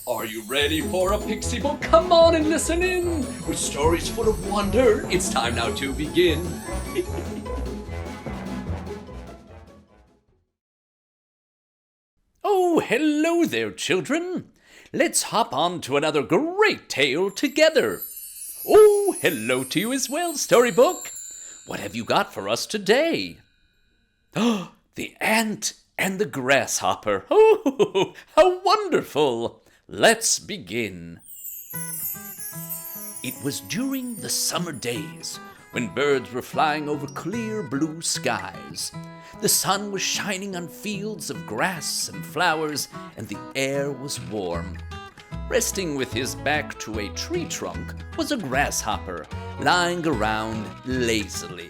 Are you ready for a pixie book? Come on and listen in! With stories full of wonder, it's time now to begin. Oh, hello there, children. Let's hop on to another great tale together. Oh, hello to you as well, Storybook. What have you got for us today? Oh, the ant and the grasshopper. Oh, how wonderful! Let's begin. It was during the summer days when birds were flying over clear blue skies. The sun was shining on fields of grass and flowers, and the air was warm. Resting with his back to a tree trunk was a grasshopper lying around lazily.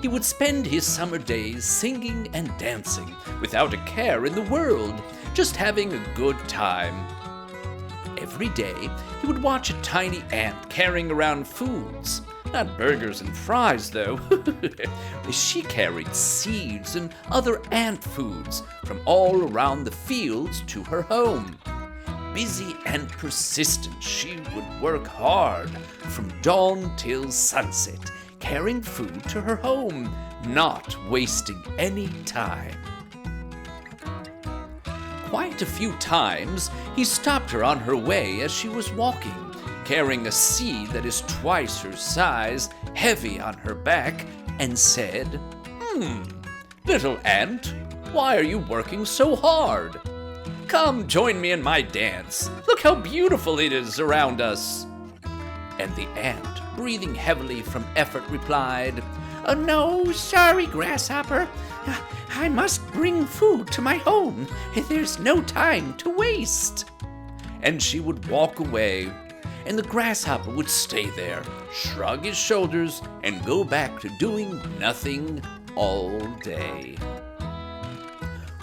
He would spend his summer days singing and dancing without a care in the world, just having a good time. Every day, he would watch a tiny ant carrying around foods. Not burgers and fries, though. She carried seeds and other ant foods from all around the fields to her home. Busy and persistent, she would work hard from dawn till sunset, carrying food to her home, not wasting any time. Quite a few times, he stopped her on her way as she was walking, carrying a seed that is twice her size, heavy on her back, and said, Little ant, why are you working so hard? Come join me in my dance. Look how beautiful it is around us. And the ant, breathing heavily from effort, replied, Oh no, sorry, Grasshopper. I must bring food to my home. There's no time to waste. And she would walk away, and the grasshopper would stay there, shrug his shoulders, and go back to doing nothing all day.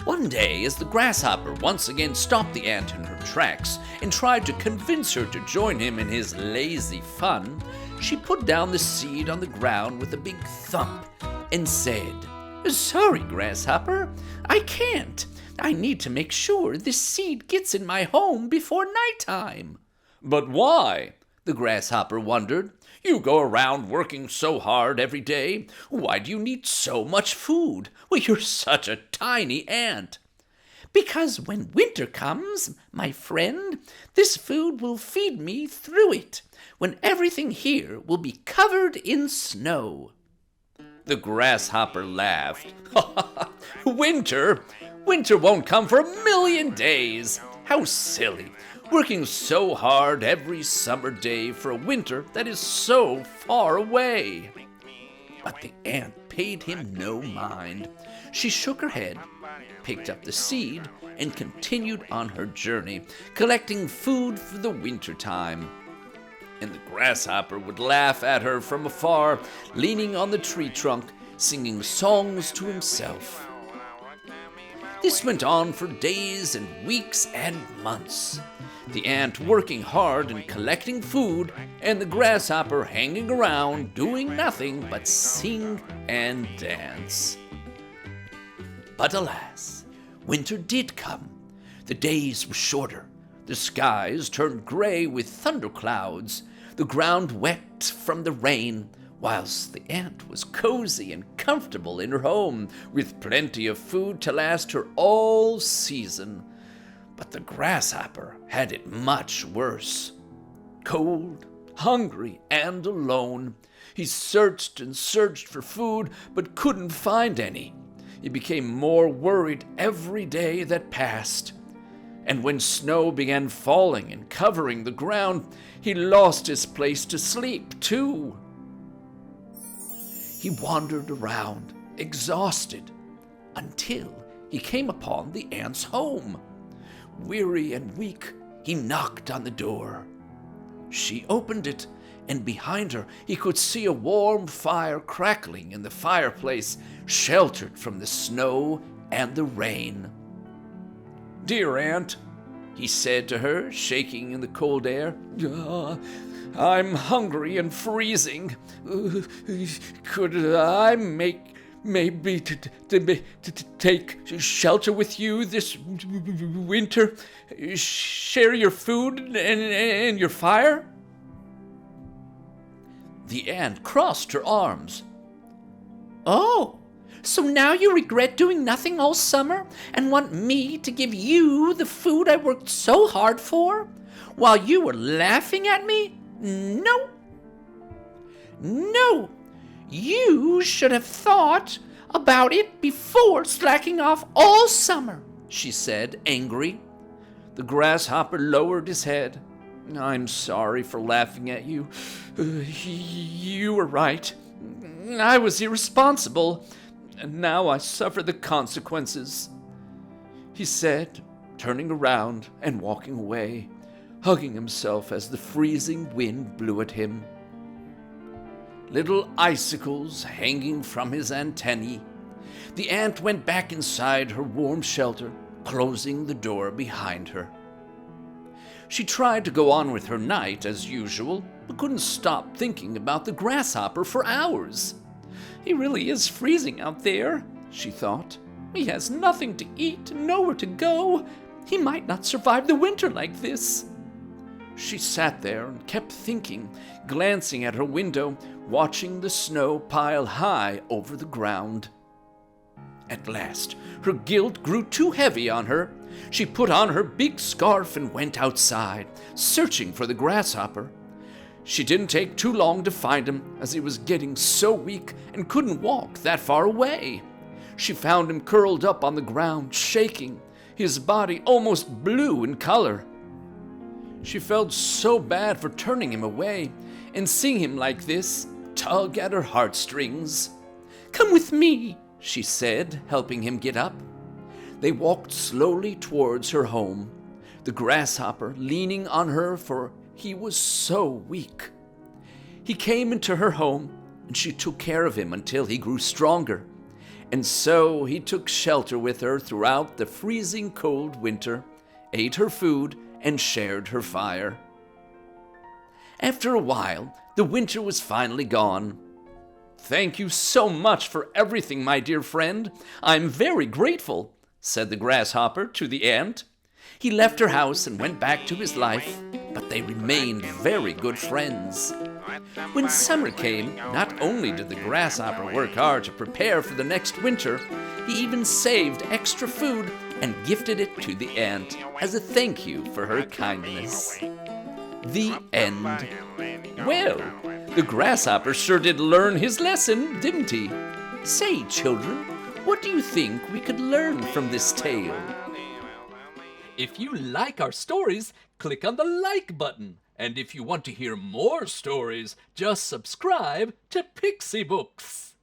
One day, as the grasshopper once again stopped the ant in her tracks and tried to convince her to join him in his lazy fun, she put down the seed on the ground with a big thump and said, Sorry, Grasshopper, I can't. I need to make sure this seed gets in my home before nighttime. But why? The grasshopper wondered. You go around working so hard every day. Why do you need so much food? Well, you're such a tiny ant. Because when winter comes, my friend, this food will feed me through it, when everything here will be covered in snow. The grasshopper laughed. Winter? Winter won't come for 1,000,000 days. How silly. Working so hard every summer day for a winter that is so far away. But the ant paid him no mind. She shook her head, picked up the seed, and continued on her journey, collecting food for the winter time. And the grasshopper would laugh at her from afar, leaning on the tree trunk, singing songs to himself. This went on for days and weeks and months. The ant working hard and collecting food, and the grasshopper hanging around doing nothing but sing and dance. But alas, winter did come. The days were shorter. The skies turned gray with thunderclouds, the ground wet from the rain, whilst the ant was cozy and comfortable in her home, with plenty of food to last her all season. But the grasshopper had it much worse. Cold, hungry, and alone, he searched and searched for food, but couldn't find any. He became more worried every day that passed. And when snow began falling and covering the ground, he lost his place to sleep, too. He wandered around, exhausted, until he came upon the ant's home. Weary and weak, he knocked on the door. She opened it, and behind her he could see a warm fire crackling in the fireplace, sheltered from the snow and the rain. Dear Ant, he said to her, shaking in the cold air, I'm hungry and freezing. Could I make maybe to take shelter with you this winter, share your food and your fire? The ant crossed her arms. Oh, so now you regret doing nothing all summer and want me to give you the food I worked so hard for while you were laughing at me? No. No. You should have thought about it before slacking off all summer, she said, angry. The grasshopper lowered his head. I'm sorry for laughing at you. You were right. I was irresponsible, and now I suffer the consequences, he said, turning around and walking away, hugging himself as the freezing wind blew at him. Little icicles hanging from his antennae, the ant went back inside her warm shelter, closing the door behind her. She tried to go on with her night as usual, but couldn't stop thinking about the grasshopper for hours. He really is freezing out there, she thought. He has nothing to eat and nowhere to go. He might not survive the winter like this. She sat there and kept thinking, glancing at her window, watching the snow pile high over the ground. At last, her guilt grew too heavy on her. She put on her big scarf and went outside, searching for the grasshopper. She didn't take too long to find him, as he was getting so weak and couldn't walk that far away. She found him curled up on the ground, shaking, his body almost blue in color. She felt so bad for turning him away, and seeing him like this tug at her heartstrings. Come with me, she said, helping him get up. They walked slowly towards her home, the grasshopper leaning on her, for he was so weak. He came into her home, and she took care of him until he grew stronger. And so he took shelter with her throughout the freezing cold winter, ate her food, and shared her fire. After a while, the winter was finally gone. Thank you so much for everything, my dear friend. I'm very grateful, said the grasshopper to the ant. He left her house and went back to his life, but they remained very good friends. When summer came, not only did the grasshopper work hard to prepare for the next winter, he even saved extra food and gifted it to the ant as a thank you for her kindness. The end. Well, the grasshopper sure did learn his lesson, didn't he? Say, children, what do you think we could learn from this tale? If you like our stories, click on the like button. And if you want to hear more stories, just subscribe to PixieBooks.